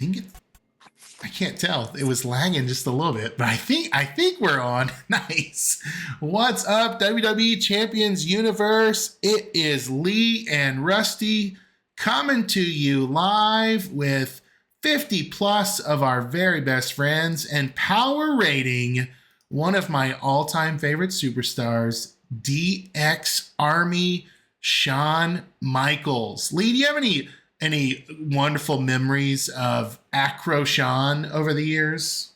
think it, I can't tell. It was lagging just a little bit, but I think we're on. Nice. What's up, WWE Champions Universe? It is Lee and Rusty coming to you live with 50 plus of our very best friends and power rating one of my all-time favorite superstars, DX Army Shawn Michaels. Lee, do you have any wonderful memories of Acro Shawn over the years?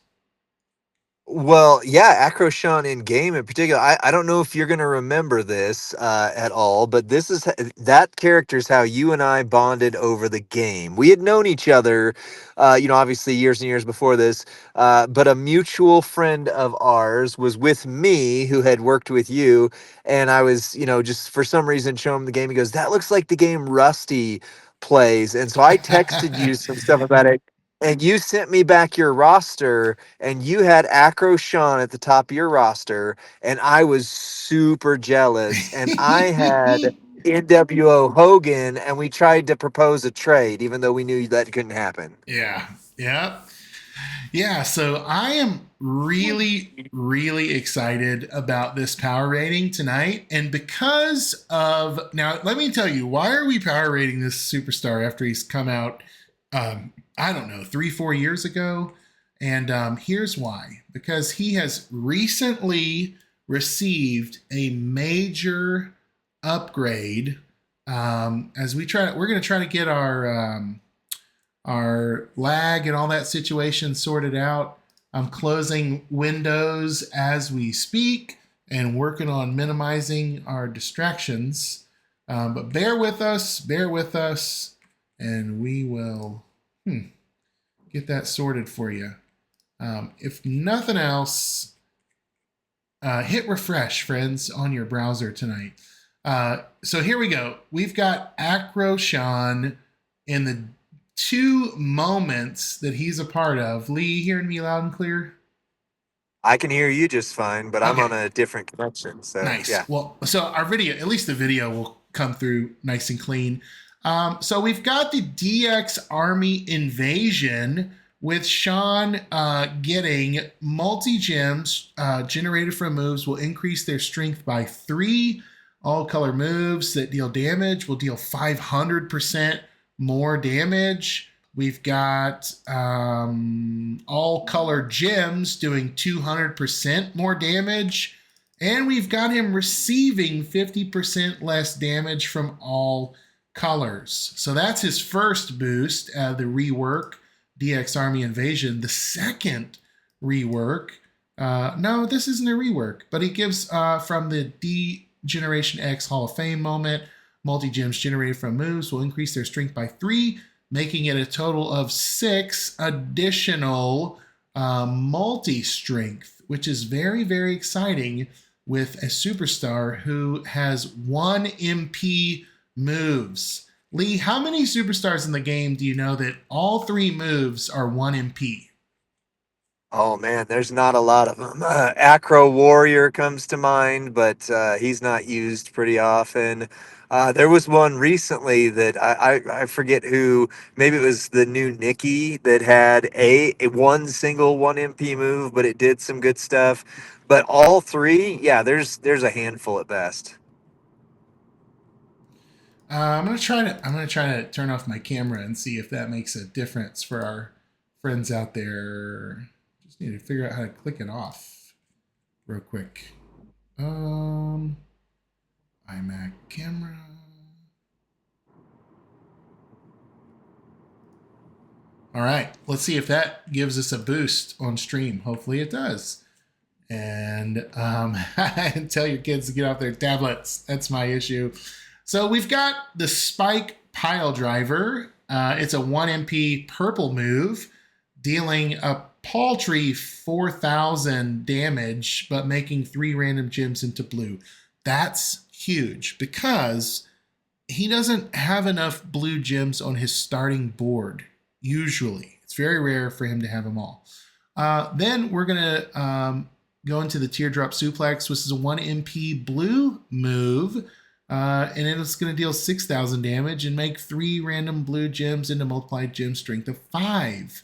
Well, yeah, Acro Shawn in game in particular. I don't know if you're going to remember this at all, but that character's how you and I bonded over the game. We had known each other, obviously years and years before this, but a mutual friend of ours was with me who had worked with you, and I was, just for some reason showing him the game. He goes, "That looks like the game Rusty plays," and so I texted you some stuff about it. And you sent me back your roster, and you had Acro Shawn at the top of your roster, and I was super jealous. And I had NWO Hogan, and we tried to propose a trade, even though we knew that couldn't happen. Yeah. Yeah. Yeah. So I am really, really excited about this power rating tonight. And because of, now, let me tell you, why are we power rating this superstar after he's come out, I don't know, 3, 4 years ago? And here's why: because he has recently received a major upgrade. As we're going to try to get our lag and all that situation sorted out. I'm closing windows as we speak and working on minimizing our distractions. But bear with us, and we will get that sorted for you. If nothing else, hit refresh, friends, on your browser tonight. So here we go. We've got Acro Shawn in the 2 moments that he's a part of. Lee, you hearing me loud and clear? I can hear you just fine, but I'm Okay, on a different connection. So, nice. yeah. Well, so our video, at least the video, will come through nice and clean. So we've got the DX Army Invasion with Shawn getting multi gems generated from moves will increase their strength by 3. All color moves that deal damage will deal 500% more damage. We've got all color gems doing 200% more damage. And we've got him receiving 50% less damage from all colors. So that's his first boost, the rework, DX Army Invasion. The second rework, no, this isn't a rework, but he gives from the D Generation X Hall of Fame moment, multi-gems generated from moves will increase their strength by 3, making it a total of 6 additional multi-strength, which is very, very exciting with a superstar who has 1 MP moves. Lee, how many superstars in the game do you know that all 3 moves are 1 MP? Oh man, there's not a lot of them. Acro Warrior comes to mind, but he's not used pretty often. There was one recently that I forget who. Maybe it was the new Nikki that had a one single 1 MP move, but it did some good stuff. But all three, yeah, there's a handful at best. I'm gonna try to turn off my camera and see if that makes a difference for our friends out there. Just need to figure out how to click it off real quick. Um, iMac camera. All right, let's see if that gives us a boost on stream. Hopefully it does. And tell your kids to get off their tablets. That's my issue. So we've got the Spike Pile Driver. It's a 1 MP purple move, dealing a paltry 4,000 damage, but making 3 random gems into blue. That's huge because he doesn't have enough blue gems on his starting board, usually. It's very rare for him to have them all. Then we're going to go into the Teardrop Suplex, which is a 1 MP blue move. And it's going to deal 6,000 damage and make 3 random blue gems into multiplied gem strength of 5.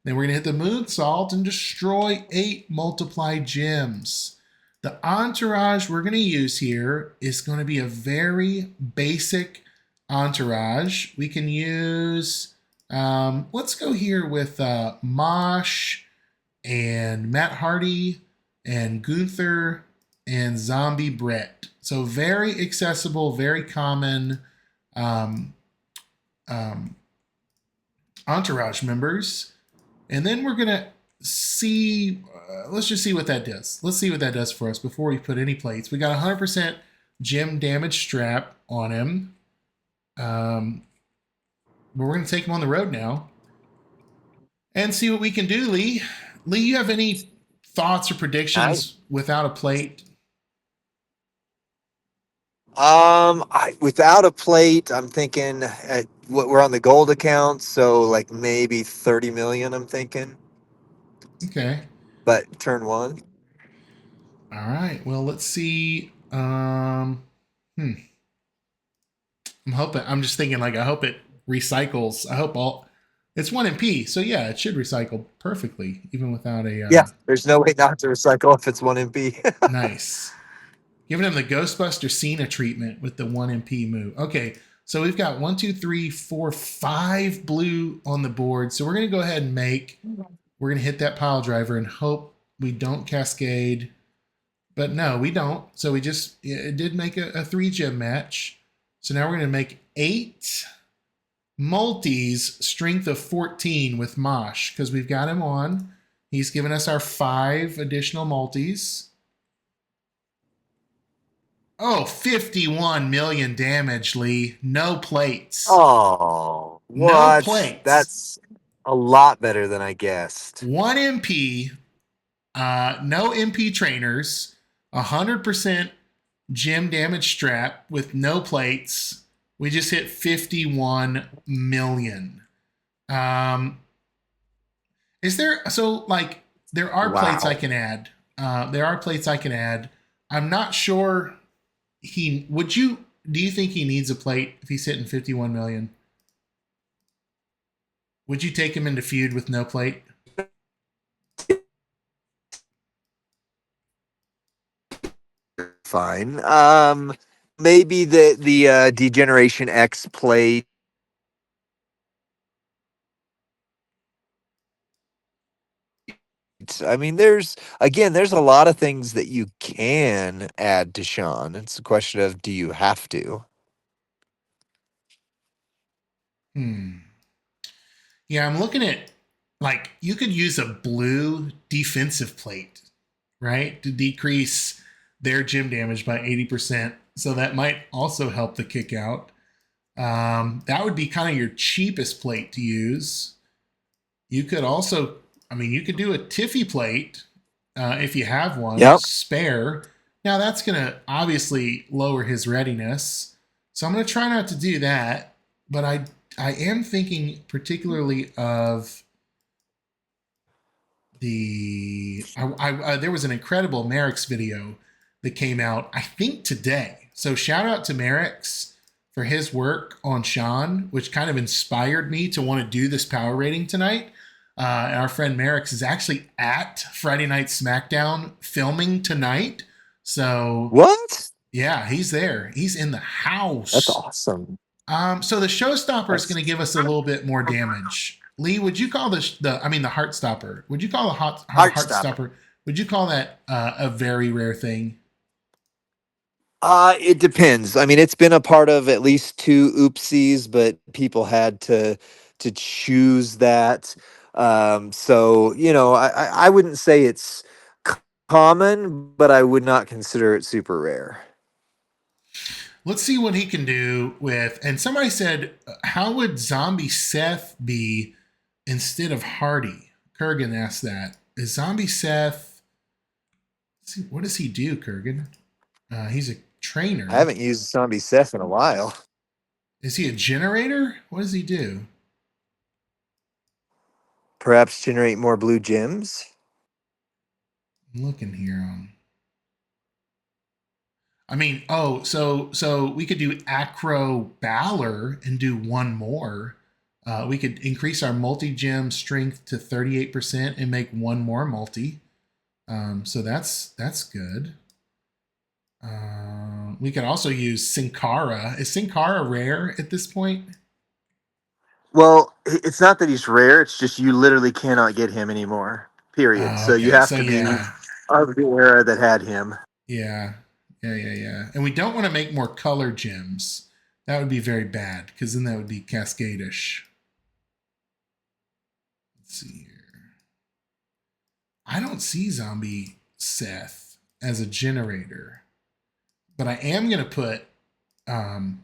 Then we're going to hit the moonsault and destroy 8 multiplied gems. The entourage we're going to use here is going to be a very basic entourage. We can use, let's go here with Mosh and Matt Hardy and Gunther and Zombie Brett. So very accessible, very common um, um, entourage members. And then we're gonna see. Let's just see what that does. Let's see what that does for us before we put any plates. We got 100% gem damage strap on him. But we're gonna take him on the road now and see what we can do. Lee, you have any thoughts or Nice. predictions without a plate? Without a plate, I'm thinking we're on the gold account, so like maybe 30 million. I'm thinking, Okay. but turn one. All right. Well, let's see. I'm hoping. I'm just thinking. Like, I hope it recycles. I hope all. It's 1 MP, so yeah, it should recycle perfectly, even without a. Yeah, there's no way not to recycle if it's 1 MP. Nice. Giving him the Ghostbuster Cena treatment with the 1 MP move. Okay, so we've got 1, 2, 3, 4, 5 blue on the board. So we're gonna go ahead and make. We're gonna hit that pile driver and hope we don't cascade. But no, we don't. So we just it did make a 3 gem match. So now we're gonna make 8 multis, strength of 14 with Mosh because we've got him on. He's given us our 5 additional multis. Oh, 51 million damage, Lee. No plates. Oh, No what? plates. That's a lot better than I guessed. 1 MP, no MP trainers, 100% gem damage strap with no plates. We just hit 51 million. Um, is there, so like, there are plates I Wow. can add. There are plates I can add. I'm not sure would you, do you think he needs a plate if he's hitting 51 million? Would you take him into feud with no plate? Fine. Maybe the Degeneration X plate. I mean, there's a lot of things that you can add to Sean. It's a question of do you have to? Hmm. Yeah, I'm looking at like you could use a blue defensive plate, right? To decrease their gym damage by 80%. So that might also help the kick out. That would be kind of your cheapest plate to use. You could also, I mean, you could do a Tiffy plate if you have one Yep. spare. Now that's going to obviously lower his readiness, so I'm going to try not to do that. But I am thinking particularly of there was an incredible Merrick's video that came out I think today. So shout out to Merrick's for his work on Shawn, which kind of inspired me to want to do this power rating tonight. And our friend Merrick's is actually at Friday Night SmackDown filming tonight. So What? yeah, he's there. He's in the That's house. awesome. So the showstopper is going to That's give us a little bit more damage. Lee, would you call the heart stopper? Would you call the heart heart stopper. stopper? Would you call that a very rare thing? It depends. I mean, it's been a part of at least two oopsies, but people had to choose that. So I wouldn't say it's common, but I would not consider it super rare. Let's see what he can do with. And somebody said, how would Zombie Seth be instead of Hardy? Kurgan asked that. Is Zombie Seth? See, what does he do, Kurgan? He's a I trainer. haven't used Zombie Seth in a while. Is he a generator? What does he do? Perhaps generate more blue gems. I'm looking here on. I mean, oh, so we could do Acro Balor and do one more. We could increase our multi gem strength to 38% and make one more multi. So that's good. We could also use Sin Cara. Is Sin Cara rare at this point? Well, it's not that he's rare. It's just you literally cannot get him anymore. Period. So you Okay, have so to be yeah, of the era that had him. yeah, yeah. And we don't want to make more color gems. That would be very bad because then that would be Cascadish. Let's see here. I don't see Zombie Seth as a generator, but I am going to put um,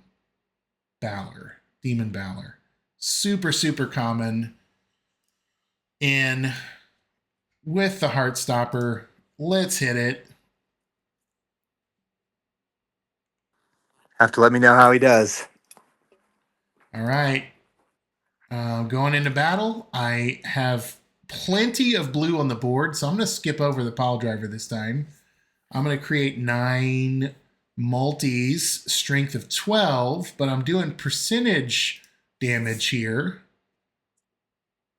Balor, Demon Balor. Super common in with the Heartstopper. Let's hit it. Have to let me know how he does. All right. Going into battle, I have plenty of blue on the board, so I'm going to skip over the pile driver this time. I'm going to create 9 multis, strength of 12, but I'm doing percentage damage here.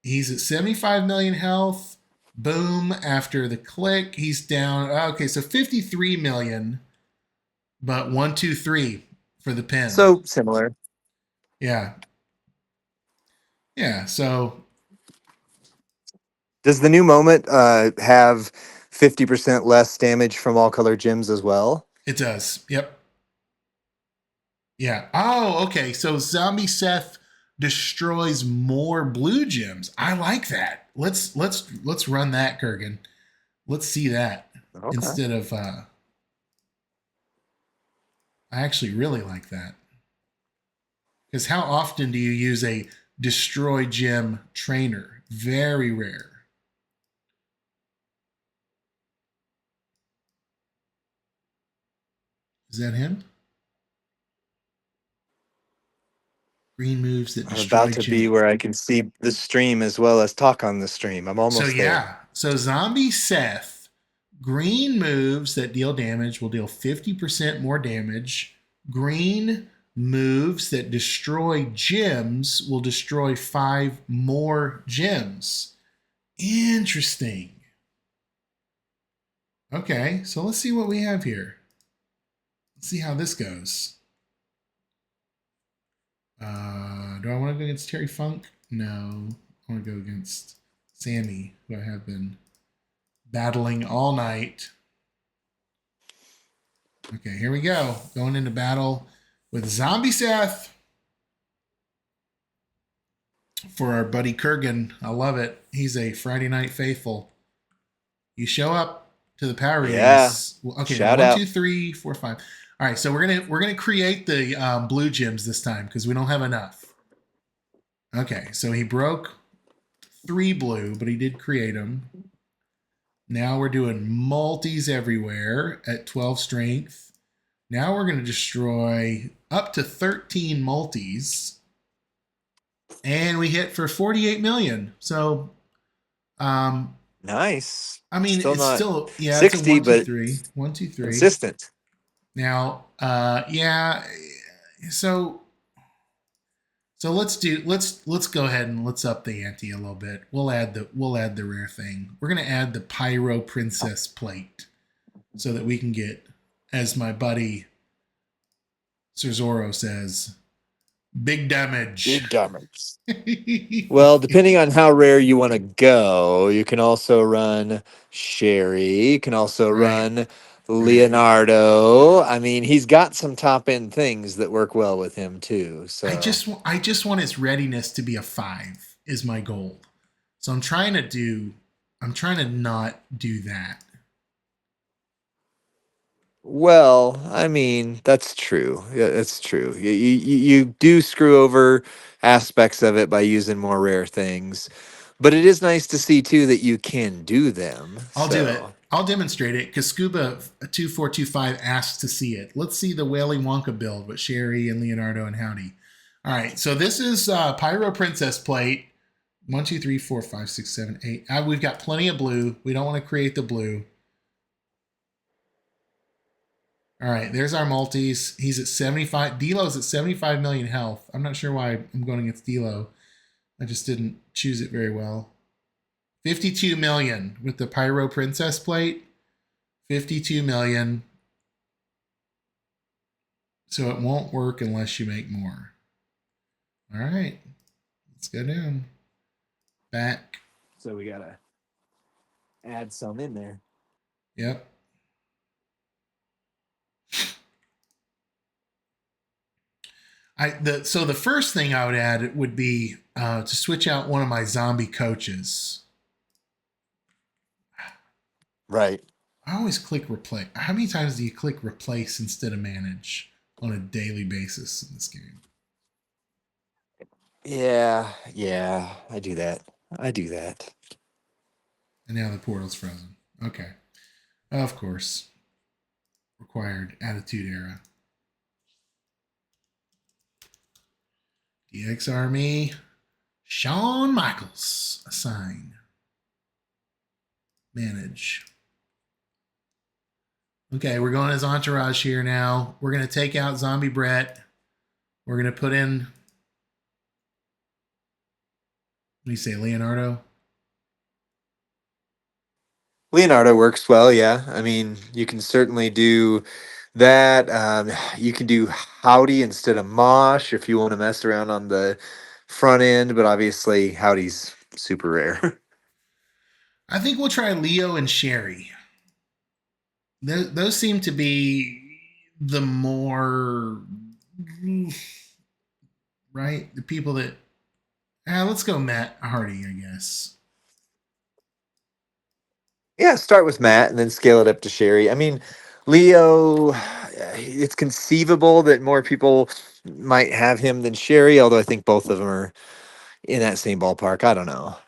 He's at 75 million health. Boom. After the click, he's down. Okay, so 53 million, but 1, 2, 3 for the pin. So similar. Yeah. Yeah. So Does the new moment have 50% less damage from all color gems as well? it does. Yep. Yeah. Oh, okay. So Zombie Seth destroys more blue gems. I like that. Let's run that, Kurgan. Let's see that Okay. instead of I actually really like that. Because how often do you use a destroy gem trainer? Very rare. Is that him? Green moves that I'm about destroy to be gem. where I can see the stream as well as talk on the stream. I'm So almost there. yeah. So Zombie Seth, green moves that deal damage will deal 50% more damage. Green moves that destroy gems will destroy 5 more gems. Interesting. Okay, so let's see what we have here. Let's see how this goes. Do I want to go against Terry Funk? No. I want to go against Sammy, who I have been battling all night. Okay, here we go. Going into battle with Zombie Seth for our buddy Kurgan. I love it. He's a Friday Night Faithful. You show up to the power Yeah. release. Okay, now Shout 1, out. 2, 3, 4, 5. All right, so we're gonna create the blue gems this time because we don't have enough. Okay, so he broke 3 blue, but he did create them. Now we're doing multis everywhere at 12 strength. Now we're going to destroy up to 13 multis. And we hit for 48 million. So, Nice. I mean, Still it's not still, yeah, it's a 60, one, two, but three, 1, 2, 3. consistent. Now, yeah. So, let's go ahead and let's up the ante a little bit. We'll add the rare thing. We're gonna add the Pyro Princess plate so that we can get, as my buddy Cerzoro says, big damage. Big damage. Well, depending on how rare you want to go, you can also run Sherry. You can also Right. run Right. Leonardo. I mean, he's got some top end things that work well with him too. So, I just want his readiness to be a 5 is my goal. So I'm trying to not do that. well, I mean, that's true. Yeah, that's true. You do screw over aspects of it by using more rare things, but it is nice to see too that you can do them. I'll do it. So, I'll demonstrate it because Scuba 2425 asked to see it. Let's see the Whaley Wonka build with Sherry and Leonardo and Howdy. All right, so this is Pyro Princess plate. 1, 2, 3, 4, 5, 6, 7, 8. We've got plenty of blue. We don't want to create the blue. All right, there's our multis. He's at 75. Delo's at 75 million health. I'm not sure why I'm going against Delo. I just didn't choose it very well. 52 million with the Pyro Princess plate. 52 million. So it won't work unless you make more. All right, let's go down. Back. So we gotta add some in there. Yep. So the first thing I would add would be to switch out one of my zombie coaches. Right. I always click replace. How many times do you click replace instead of manage on a daily basis in this game? Yeah, I do that. And now the portal's frozen. Okay. Of course. Required Attitude Era. DX Army. Shawn Michaels. Assign. Manage. Okay, we're going as Entourage here now. We're going to take out Zombie Brett. We're going to put in, what do you say, Leonardo? Leonardo works well, yeah. I mean, you can certainly do that. You can do Howdy instead of Mosh if you want to mess around on the front end, but obviously Howdy's super rare. I think we'll try Leo and Sherry. Those seem to be the more, right? The people that, let's go Matt Hardy, I guess. Yeah, start with Matt and then scale it up to Sherry. I mean, Leo, it's conceivable that more people might have him than Sherry, although I think both of them are in that same ballpark. I don't know.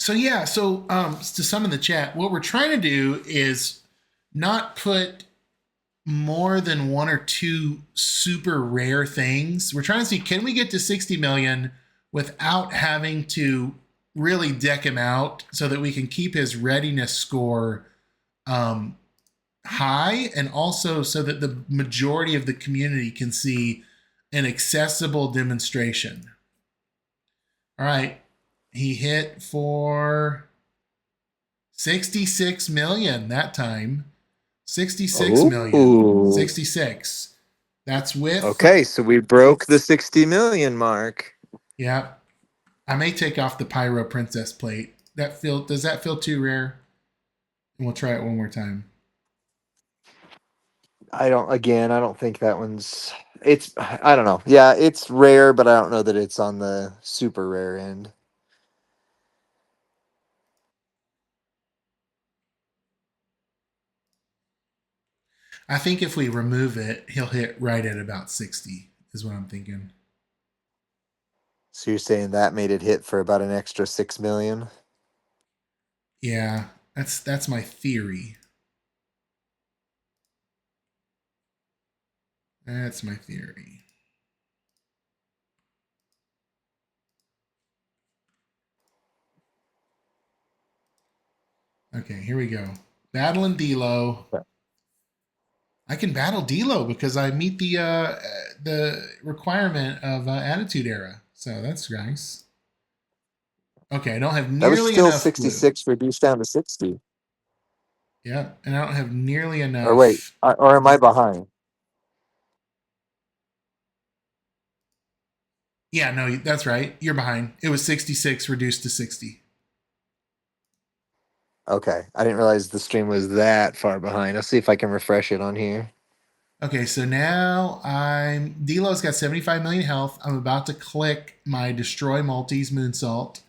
So yeah, to some of the chat, what we're trying to do is not put more than one or two super rare things. We're trying to see, can we get to 60 million without having to really deck him out so that we can keep his readiness score high, and also so that the majority of the community can see an accessible demonstration. All right, he hit for 66 million that time. 66 million. Oh, 66. That's with, okay. So we broke the 60 million mark. yeah. I may take off the Pyro Princess plate. Does that feel too rare? And we'll try it one more time. I don't think that I don't know. Yeah, it's rare, but I don't know that it's on the super rare end. I think if we remove it, he'll hit right at about 60, is what I'm thinking. So you're saying that made it hit for about an extra 6 million? Yeah, that's my theory. That's my theory. Okay, here we go. Battling D'Lo. I can battle D'Lo because I meet the requirement of Attitude Era. So that's nice. Okay, I don't have That was nearly still enough blue. 66 reduced down to 60. Yep, and I don't have nearly Or wait, enough. or am I behind? Yeah, no, that's right. You're behind. It was 66 reduced to 60. Okay, I didn't realize the stream was that far behind. I'll see if I can refresh it on here. Okay, so now D'Lo's got 75 million health. I'm about to click my Destroy Multis Moonsault.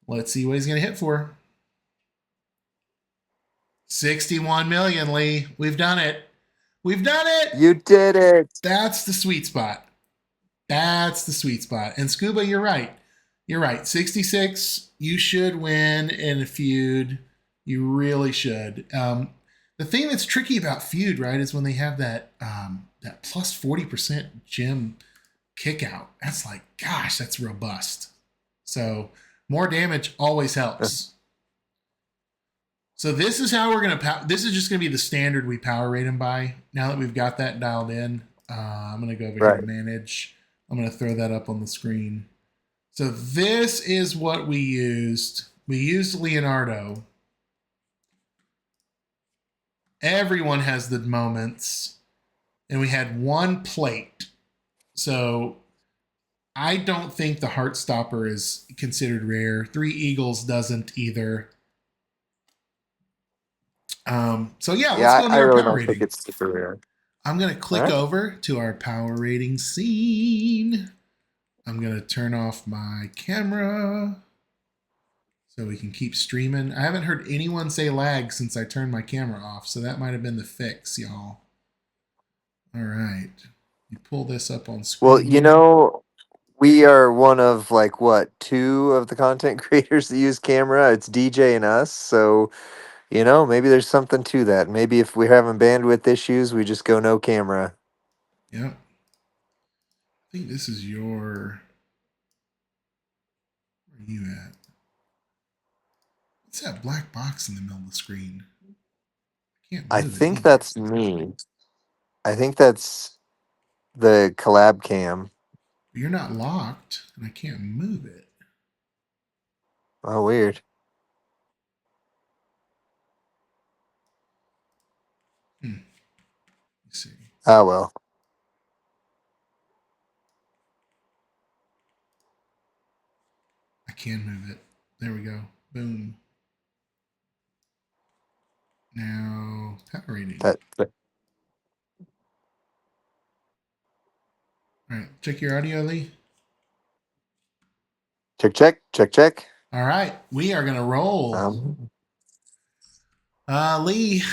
Let's see what he's going to hit for. 61 million, Lee. We've done it. We've done it. You did it. That's the sweet spot. That's the sweet spot. And Scuba, you're right. You're right. 66, you should win in a feud. You really should. The thing that's tricky about feud, right, is when they have that plus 40% gem kick out. That's like, gosh, that's robust. So more damage always helps. So this is how we're gonna. This is just gonna be the standard we power rate him by. Now that we've got that dialed in, I'm gonna go over here to Right. manage. I'm gonna throw that up on the screen. So this is what we used. We used Leonardo. Everyone has the moments, and we had one plate. So I don't think the Heartstopper is considered rare. Three Eagles doesn't either. So yeah, let's Yeah, go I into our really power don't think rating. it's super rare. I'm going to All click right. over to our power rating scene. I'm going to turn off my camera so we can keep streaming. I haven't heard anyone say lag since I turned my camera off, so that might have been the fix, y'all. All right. You pull this up on Well, screen here. we are one of like what, two of the content creators that use camera. It's DJ and us, so maybe there's something to that. Maybe if we're having bandwidth issues, we just go no camera. Yep. I think this is your. Where are you at? What's that black box in the middle of the screen? I can't I move it think either. that's me. I think that's the collab cam. But you're not locked, and I can't move it. Oh, weird. Let's see. Oh well. I can move it. There we go. Boom. Now, power rating. That All right, check your audio, Lee. check check check check. All right, we are going to roll. Um, Lee,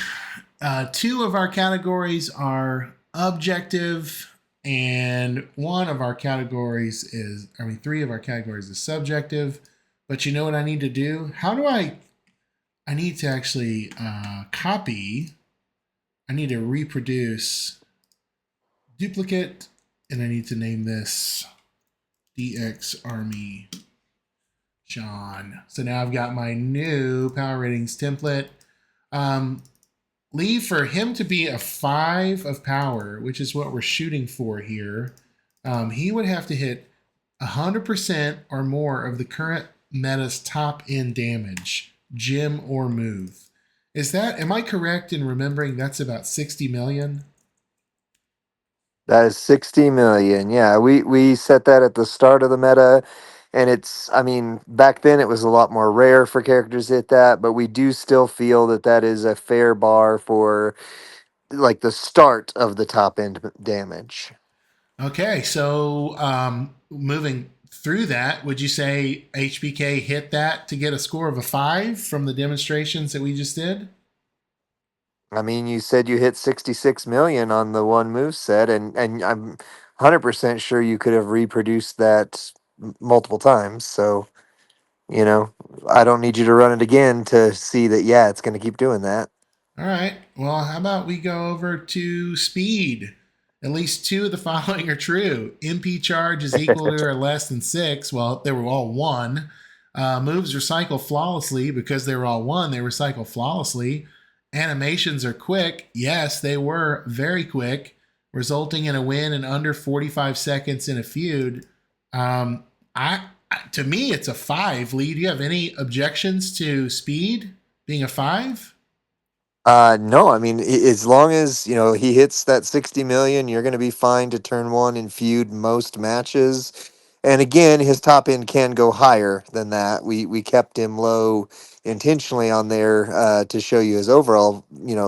two of our categories are objective, and one of our categories is, three of our categories is subjective. But you know what I need to do? I need to actually copy, I need to reproduce duplicate, and I need to name this DX Army Shawn. So now I've got my new power ratings template. Lee, for him to be a 5 of power, which is what we're shooting for here, he would have to hit 100% or more of the current meta's top end damage, gym or move. Am I correct in remembering that's about 60 million? that is 60 million. Yeah, we set that at the start of the meta, and I mean, back then it was a lot more rare for characters to hit that, but we do still feel that that is a fair bar for like the start of the top end damage. Okay, so moving through that, would you say HBK hit that to get a score of a 5 from the demonstrations that we just did? I mean, you said you hit 66 million on the one move set, and I'm 100% sure you could have reproduced that multiple times. So, you know, I don't need you to run it again to see that, yeah, it's going to keep doing that. All right. Well, how about we go over to speed? At least two of the following are true. MP charge is equal to or less than 6. Well, they were all 1. Moves recycle flawlessly because they were all 1. They recycle flawlessly. Animations are quick. Yes, they were very quick, resulting in a win in under 45 seconds in a feud. Um, to me, it's a 5. Lee, do you have any objections to speed being a 5? No, I mean, as long as, he hits that 60 million, you're going to be fine to turn one in feud most matches. And again, his top end can go higher than that. We kept him low intentionally on there to show you his overall,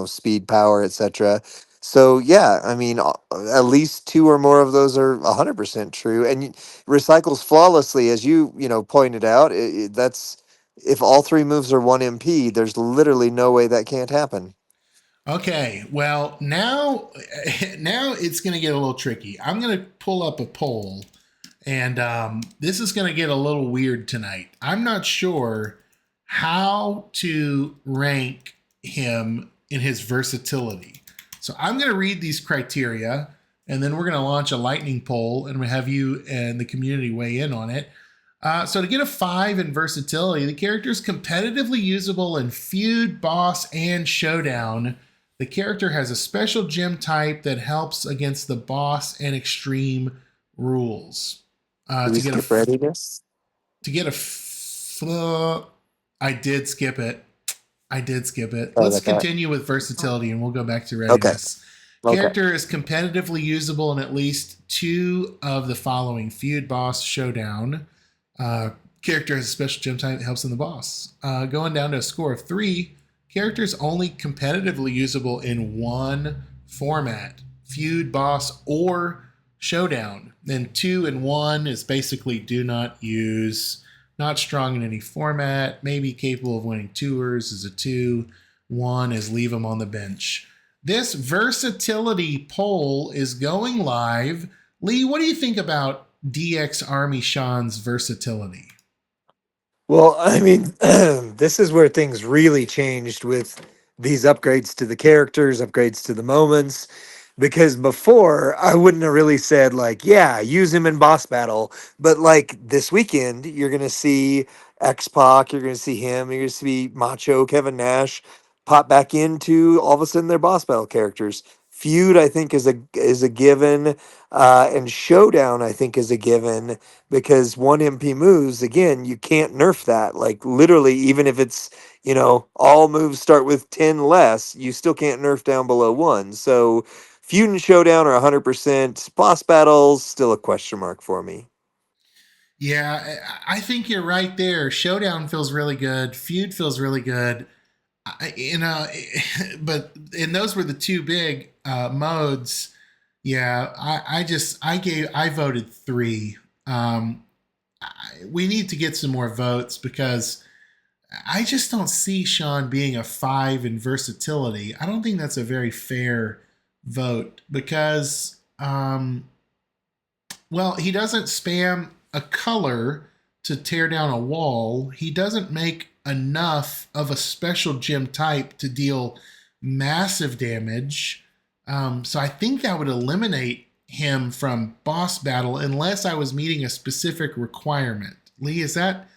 speed, power, etc. So yeah, I mean, at least two or more of those are 100% true, and recycles flawlessly, as pointed out. That's if all three moves are one MP. There's literally no way that can't happen. Okay, well now, now it's going to get a little tricky. I'm going to pull up a poll, and this is going to get a little weird tonight. I'm not sure how to rank him in his versatility. So I'm going to read these criteria, and then we're going to launch a lightning poll, and we have you and the community weigh in on it. So to get a 5 in versatility, the character is competitively usable in feud, boss, and showdown. The character has a special gem type that helps against the boss and extreme rules. Do we To get a skip readiness? to get a I did skip it. I did skip it. Sorry Let's about that. continue with versatility and we'll go back to Okay. readiness. Okay. Character is competitively usable in at least two of the following: feud, boss, showdown. Uh, Character has a special gem type that helps in the boss. Going down to a score of 3, character is only competitively usable in one format: feud, boss, or showdown. Then 2 and 1 is basically do not use, not strong in any format, maybe capable of winning tours is a 2, 1 is leave them on the bench. This versatility poll is going live. Lee, what do you think about DX Army Shawn's versatility? Well, I mean, this is where things really changed with these upgrades to the characters, upgrades to the moments. Because before, I wouldn't have really said, like, yeah, use him in boss battle. But, like, this weekend, you're going to see X Pac, you're going to see him, you're going to see Macho, Kevin Nash pop back into all of a sudden their boss battle characters. Feud, I think, is a given, and Showdown, I think, is a given because one MP moves again, you can't nerf that. Like literally, even if it's all moves start with 10 less, you still can't nerf down below one. So feud and showdown are 100%. Boss battles still a question mark for me. Yeah, I think you're right there. Showdown feels really good. Feud feels really good. But and those were the two big modes. Yeah, I voted 3. We need to get some more votes because I just don't see Shawn being a 5 in versatility. I don't think that's a very fair vote because, well, he doesn't spam a color to tear down a wall. He doesn't make enough of a special gem type to deal massive damage. So I think that would eliminate him from boss battle unless I was meeting a specific requirement. Lee, is that,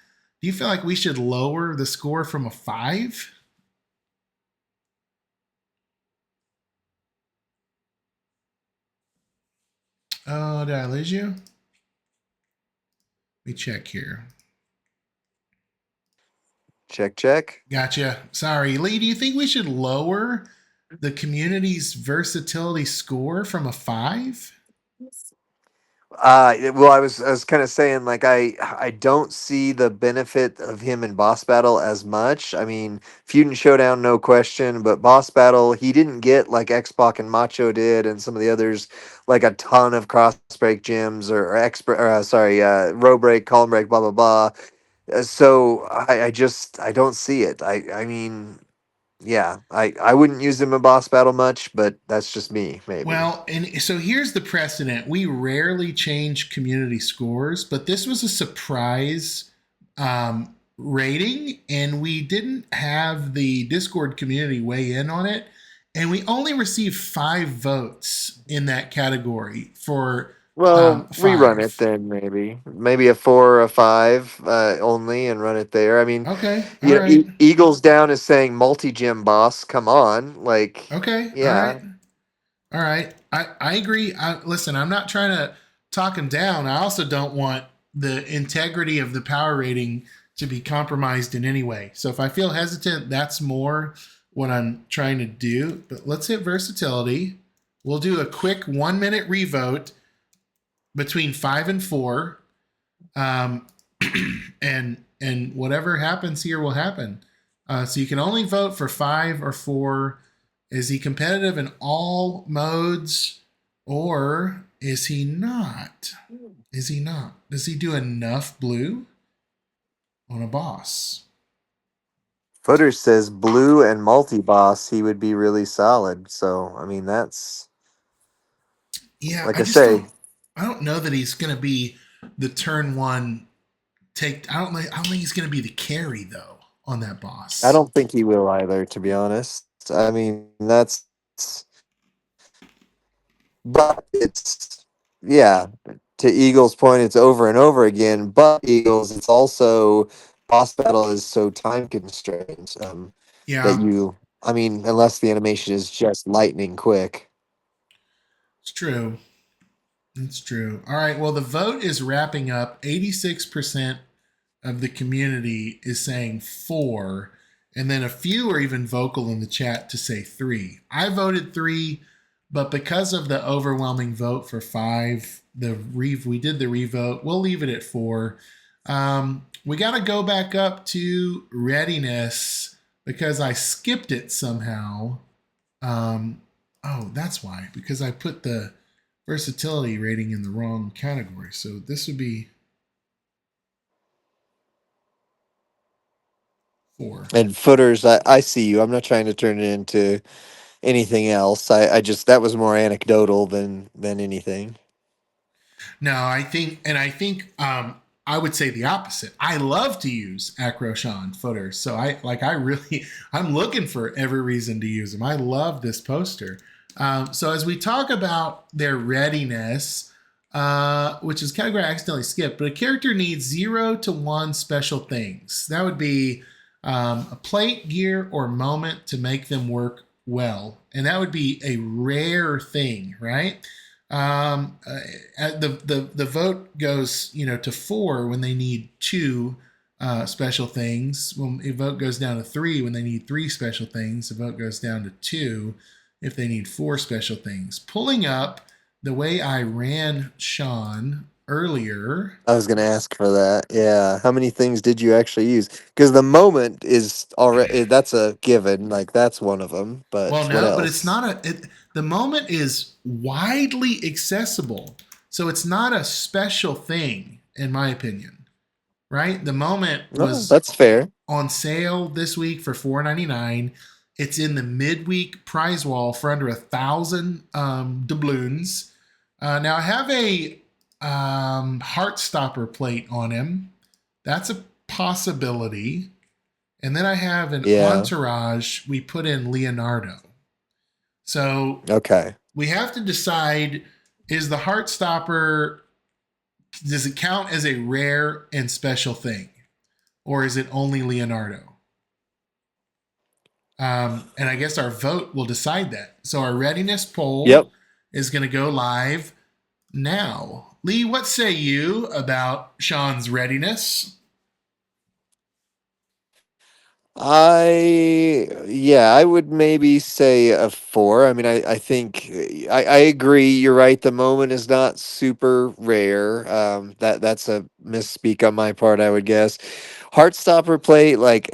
do you feel like we should lower the score from a 5? Oh, did I lose you? Let me check here. Check, check. Gotcha. Sorry. Lee, do you think we should lower the community's versatility score from a 5? Well, I was kind of saying like I don't see the benefit of him in boss battle as much. I mean, feud and showdown, no question, but boss battle, he didn't get like X Pac and Macho did, and some of the others like a ton of cross break gems or expert, sorry, row break, column break, blah blah blah. So I just I don't see it. I mean, yeah, I wouldn't use him in boss battle much, but that's just me, maybe. Well, and so here's the precedent. We rarely change community scores, but this was a surprise rating, and we didn't have the Discord community weigh in on it. And we only received 5 votes in that category for Well, rerun it 5. then maybe a 4 or a 5 only and run it there. I mean, Okay, all right. Eagles down is saying multi gym boss. Come on, like Okay, all right. yeah. All right. I agree. Listen, I'm not trying to talk him down. I also don't want the integrity of the power rating to be compromised in any way. So if I feel hesitant, that's more what I'm trying to do. But let's hit versatility. We'll do a quick 1 minute revote between 5 and 4. Um, and whatever happens here will happen. So you can only vote for 5 or 4. Is he competitive in all modes, or is he not? Is he not? Does he do enough blue on a boss? Footer says blue and multi boss. He would be really solid. So I mean, that's Yeah, like I I just say. don't. I don't know that he's going to be the turn one take. I don't think he's going to be the carry though on that I boss. don't think he will either. To be honest, I mean that's. But it's yeah. to Eagle's point, it's over and over again. But Eagles, it's also boss battle is so time constrained that Yeah, you. I mean, unless the animation is just lightning quick. it's true. It's true. All right. Well, the vote is wrapping up. 86% of the community is saying 4, and then a few are even vocal in the chat to say 3. I voted 3, but because of the overwhelming vote for 5, we did the revote. We'll leave it at 4. We got to go back up to readiness because I skipped it somehow. Oh, that's why, because I put the versatility rating in the wrong category. So this would be 4. And footers, I see you. I'm not trying to turn it into anything else. I just that was more anecdotal than anything. No, I would say the opposite. I love to use Acro Shawn footers. So I'm looking for every reason to use them. I love this poster. So as we talk about their readiness, which is category I accidentally skipped, but a character needs 0 to 1 special things. That would be a plate, gear, or moment to make them work well. And that would be a rare thing, right? The vote goes to 4 when they need 2 special things. When a vote goes down to 3 when they need 3 special things. The vote goes down to 2 if they need 4 special things. Pulling up the way I ran Shawn earlier. I was gonna ask for that. Yeah. How many things did you actually use? Because the moment is already that's a given. Like that's one of them. But Well, what no, but it's else? not the moment is widely accessible. So it's not a special thing, in my opinion, right? The moment No, was that's fair. on sale this week for $4.99. It's in the midweek prize wall for under 1,000 doubloons. Now I have a Heartstopper plate on him. That's a possibility. And then I have an Yeah. Entourage. We put in Leonardo. So Okay. we have to decide: is the Heartstopper, does it count as a rare and special thing, or is it only Leonardo? And I guess our vote will decide that. So our readiness poll Yep. is going to go live now. Lee, what say you about Shawn's readiness? I would maybe say a 4. I mean, I think I agree. You're right. The moment is not super rare. That's a misspeak on my part, I would guess. Heartstopper plate, like,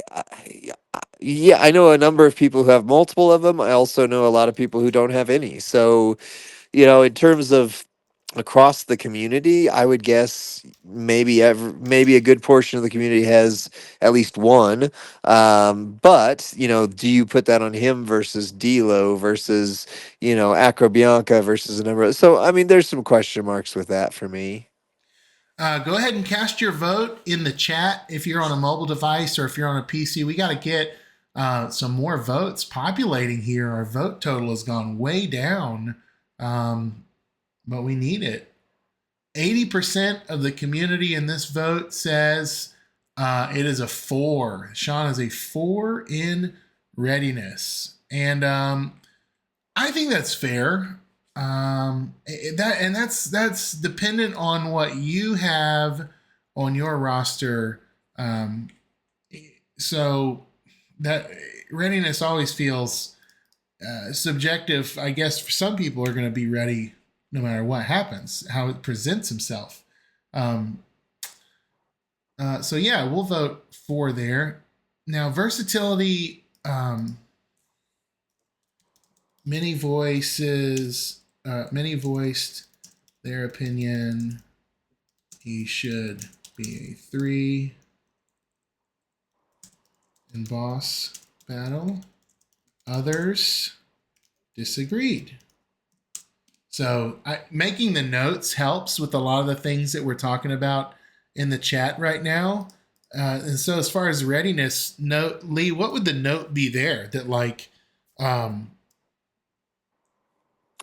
yeah, I know a number of people who have multiple of them. I also know a lot of people who don't have any. So, in terms of across the community, I would guess maybe a good portion of the community has at least one. But do you put that on him versus D'Lo versus Acrobianca versus a number? So I mean, there's some question marks with that for me. Go ahead and cast your vote in the chat if you're on a mobile device or if you're on a PC. We got to get some more votes populating here. Our vote total has gone way down, but we need it. 80% of the community in this vote says it is a 4. Shawn is a 4 in readiness. And I think that's fair. That's dependent on what you have on your roster. Um, so that readiness always feels subjective. I guess for some people are going to be ready no matter what happens, how it presents himself. Um, so yeah, we'll vote 4 there. Now versatility. Many voiced their opinion. He should be a 3 in boss battle. Others disagreed. So making the notes helps with a lot of the things that we're talking about in the chat right now. And so as far as readiness note, Lee, what would the note be there that um,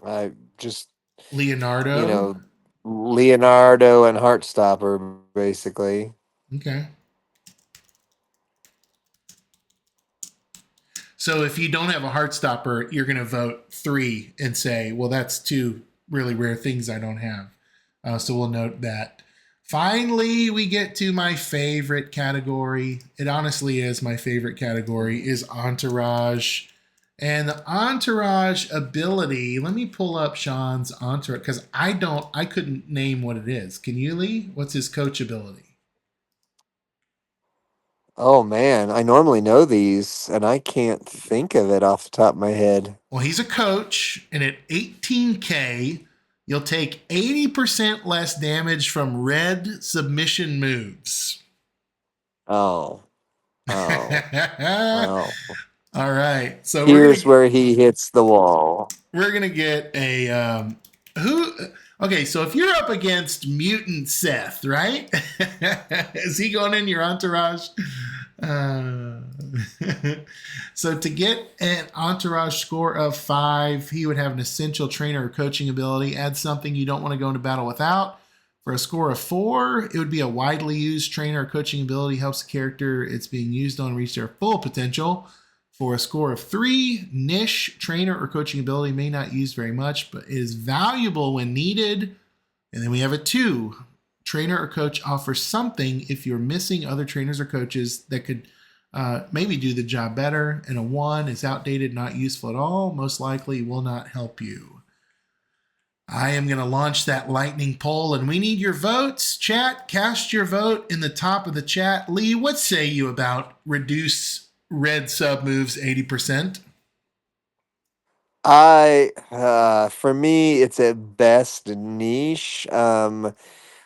I just you Leonardo? know Leonardo and Heartstopper, basically. Okay. So if you don't have a Heartstopper, you're going to vote 3 and say, well, that's 2 really rare things I don't have. So we'll note that. Finally, we get to my favorite category. It honestly is my favorite category, is Entourage. And the Entourage ability, let me pull up Sean's Entourage, because I couldn't name what it is. Can you, Lee? What's his coach ability? Oh man, I normally know these, and I can't think of it off the top of my head. Well, he's a coach, and at 18K, you'll take 80% less damage from red submission moves. Oh, oh, oh. All right. So Here's where he hits the wall. we're gonna get a who okay, so if you're up against mutant Seth, right? Is he going in your entourage? Uh, so to get an entourage score of 5, he would have an essential trainer or coaching ability. Add something you don't want to go into battle without. For a score of 4, it would be a widely used trainer or coaching ability. Helps the character it's being used on reach their full potential. For a score of 3, niche trainer or coaching ability may not use very much, but is valuable when needed. And then we have a 2. Trainer or coach offers something if you're missing other trainers or coaches that could maybe do the job better. And a 1 is outdated, not useful at all, most likely will not help you. I am going to launch that lightning poll, and we need your votes. Chat, cast your vote in the top of the chat. Lee, what say you about reduce red sub moves 80%? For me, it's at best niche.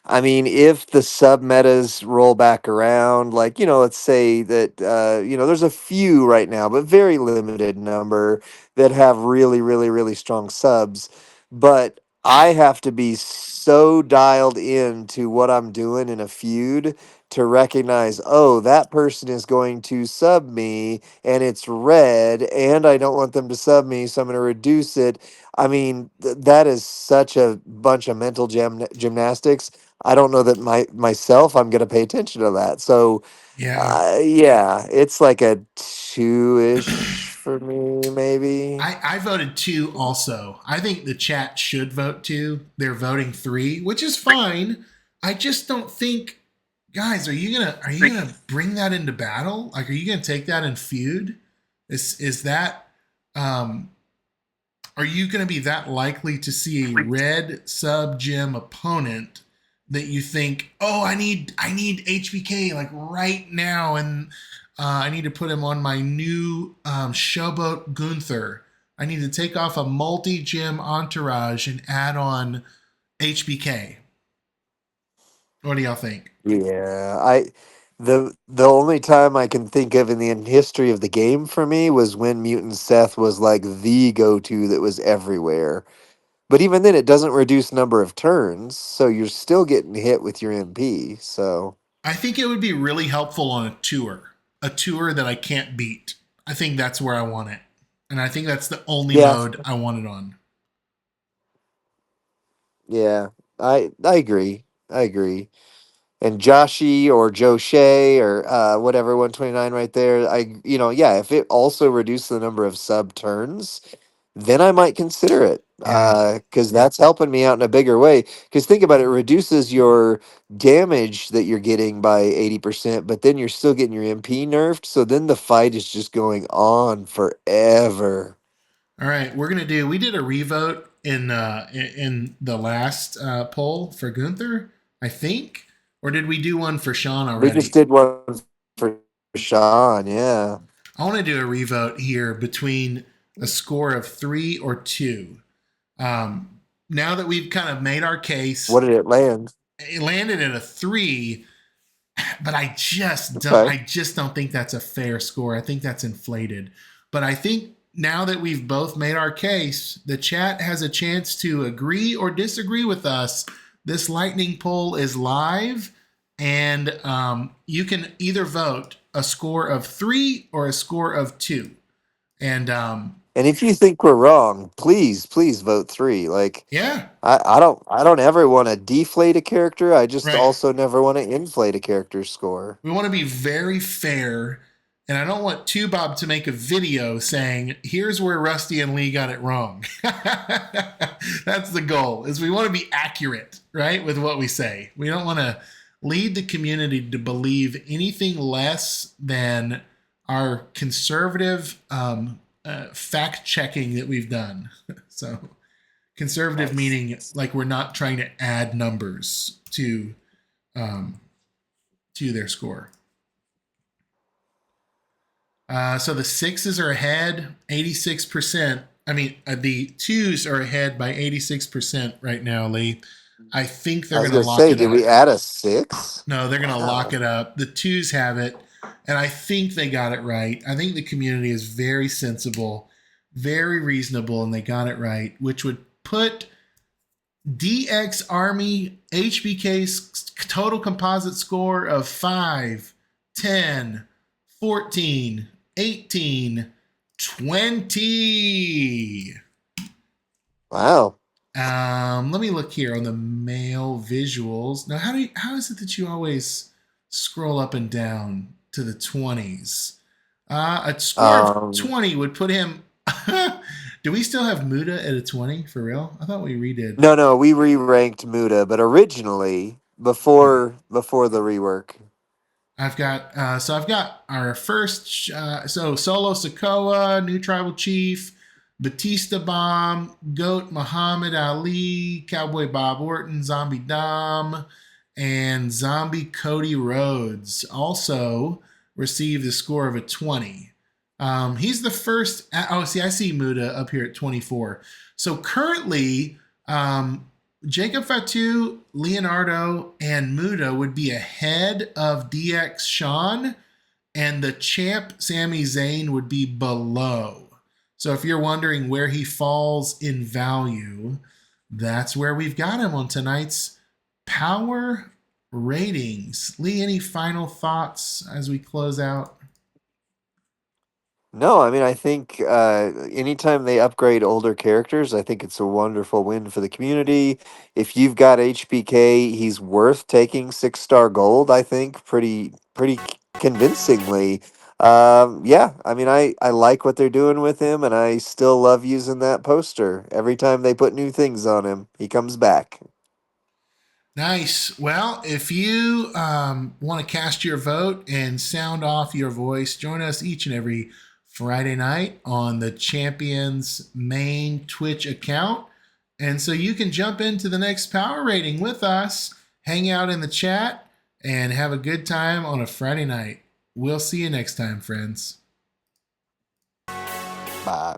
I mean, if the sub metas roll back around, like, let's say that, there's a few right now, but very limited number that have really, really, really strong subs. But I have to be so dialed in to what I'm doing in a feud to recognize, oh, that person is going to sub me and it's red, and I don't want them to sub me, so I'm going to reduce it. I mean, that is such a bunch of mental gymnastics. I don't know that myself I'm going to pay attention to that. So, Yeah. yeah, it's like a 2-ish for me, maybe. I voted 2 also. I think the chat should vote 2. They're voting 3, which is fine. I just don't think, guys, are you gonna bring that into battle? Like, are you gonna take that in feud? Is that um are you gonna be that likely to see a red sub gym opponent that you think, oh, I need HBK like right now, and I need to put him on my new Showboat Gunther. I need to take off a multi-gym entourage and add on HBK. What do y'all think? Yeah, the only time I can think of in the history of the game for me was when Mutant Seth was like the go-to that was everywhere. But even then, it doesn't reduce number of turns, so you're still getting hit with your MP. So I think it would be really helpful on a tour that I can't beat. I think that's where I want it. And I think that's the only yeah, mode I want it on. yeah, I agree. I agree. And Joshi or Joe Shea or whatever 129 right there. Yeah, if it also reduced the number of sub turns, then I might consider it Yeah. because that's helping me out in a bigger way. Because think about it, it reduces your damage that you're getting by 80%, but then you're still getting your MP nerfed. So then the fight is just going on forever. All right, we did a revote in the last poll for Gunther, I think, or did we do one for Sean We just already? did one for Sean, yeah. I want to do a revote here between a score of 3 or 2. Now that we've kind of made our What case, did it land? it landed at a 3, but Okay. I just don't think that's a fair score. I think that's inflated. But I think now that we've both made our case, the chat has a chance to agree or disagree with us. This lightning poll is live, and you can either vote a score of 3 or a score of 2. And And if you think we're wrong, please vote 3. Like Yeah, I don't ever want to deflate a character. I just right. also never want to inflate a character's score. We want to be very fair. And I don't want Bob to make a video saying, here's where Rusty and Lee got it wrong. That's the goal, is we want to be accurate, right, with what we say. We don't want to lead the community to believe anything less than our conservative fact checking that we've done. So conservative Nice. meaning like we're not trying to add numbers um, to their score. So the sixes are ahead 86%. I mean, the twos are ahead by 86% right now, Lee. I think I they're was going to gonna lock say, it did up. we add a 6? No, they're going to lock Wow. it up. The twos have it, and I think they got it right. I think the community is very sensible, very reasonable, and they got it right, which would put DX Army HBK's total composite score of 5, 10, 14, 18, 20. Wow. Let me look here on the male visuals. Now, how is it that you always scroll up and down to the 20s? A score of Um 20 would put him. Do we still have Muda at a 20 for real? I thought we redid. no, we re-ranked Muda, but originally Okay. before the rework. I've got our first so Solo Sokoa, New Tribal Chief, Batista Bomb, Goat Muhammad Ali, Cowboy Bob Orton, Zombie Dom, and Zombie Cody Rhodes also received a score of a 20. He's the first. Oh, see, I see Muda up here at 24. So currently, Jacob Fatu, Leonardo, and Muda would be ahead of DX Shawn, and the champ Sami Zayn would be below. So if you're wondering where he falls in value, that's where we've got him on tonight's Power Ratings. Lee, any final thoughts as we close out? No, I mean, I think anytime they upgrade older characters, I think it's a wonderful win for the community. If you've got HBK, he's worth taking 6-star gold, I think, convincingly. Yeah, I mean, I like what they're doing with him, and I still love using that poster. Every time they put new things on him, he comes back. Nice. Well, if you want to cast your vote and sound off your voice, join us each and every Friday night on the Champions main Twitch account. And so you can jump into the next power rating with us, hang out in the chat, and have a good time on a Friday night. We'll see you next time, friends. Bye.